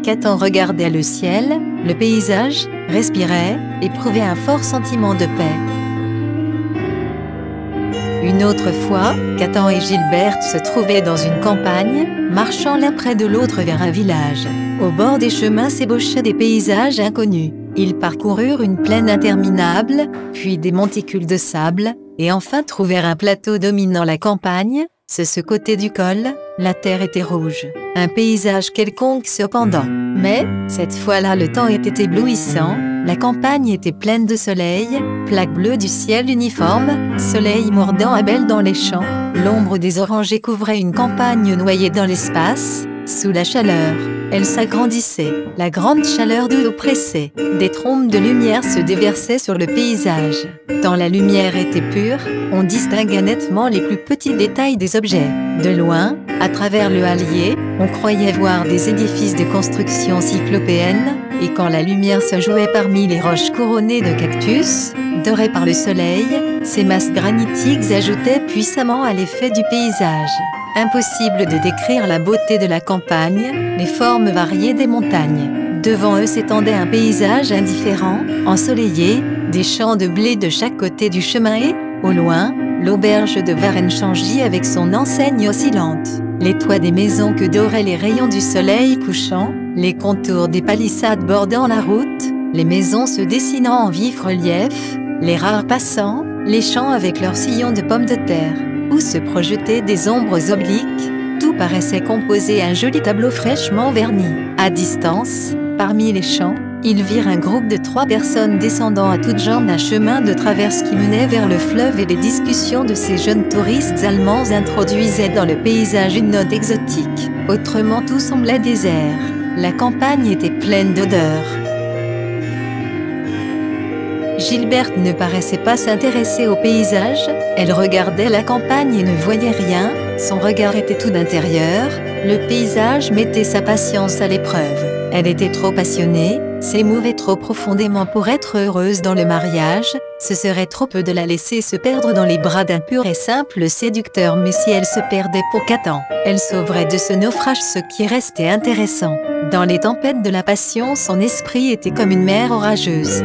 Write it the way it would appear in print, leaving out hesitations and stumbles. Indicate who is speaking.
Speaker 1: Catan regardait le ciel, le paysage, respirait, éprouvait un fort sentiment de paix. Une autre fois, Catan et Gilberte se trouvaient dans une campagne, marchant l'un près de l'autre vers un village. Au bord des chemins s'ébauchaient des paysages inconnus. Ils parcoururent une plaine interminable, puis des monticules de sable, et enfin trouvèrent un plateau dominant la campagne. Ce côté du col, la terre était rouge. Un paysage quelconque cependant. Mais, cette fois-là le temps était éblouissant, la campagne était pleine de soleil, plaque bleue du ciel uniforme, soleil mordant à belle dans les champs, l'ombre des orangers couvrait une campagne noyée dans l'espace, sous la chaleur. Elle s'agrandissait, la grande chaleur de l'eau pressée. Des trombes de lumière se déversaient sur le paysage. Tant la lumière était pure, on distinguait nettement les plus petits détails des objets. De loin, à travers le hallier, on croyait voir des édifices de construction cyclopéenne, et quand la lumière se jouait parmi les roches couronnées de cactus, dorées par le soleil, ces masses granitiques ajoutaient puissamment à l'effet du paysage. Impossible de décrire la beauté de la campagne, les formes variées des montagnes. Devant eux s'étendait un paysage indifférent, ensoleillé, des champs de blé de chaque côté du chemin et, au loin, l'auberge de Varennes-Changy avec son enseigne oscillante. Les toits des maisons que doraient les rayons du soleil couchant, les contours des palissades bordant la route, les maisons se dessinant en vif relief, les rares passants, les champs avec leurs sillons de pommes de terre, où se projetaient des ombres obliques, tout paraissait composer un joli tableau fraîchement verni. À distance, parmi les champs, ils virent un groupe de 3 personnes descendant à toutes jambes un chemin de traverse qui menait vers le fleuve et les discussions de ces jeunes touristes allemands introduisaient dans le paysage une note exotique. Autrement tout semblait désert. La campagne était pleine d'odeurs. Gilberte ne paraissait pas s'intéresser au paysage, elle regardait la campagne et ne voyait rien, son regard était tout d'intérieur, le paysage mettait sa patience à l'épreuve. Elle était trop passionnée, s'émouvait trop profondément pour être heureuse dans le mariage, ce serait trop peu de la laisser se perdre dans les bras d'un pur et simple séducteur, mais si elle se perdait pour Catan, elle sauverait de ce naufrage ce qui restait intéressant. Dans les tempêtes de la passion, son esprit était comme une mer orageuse.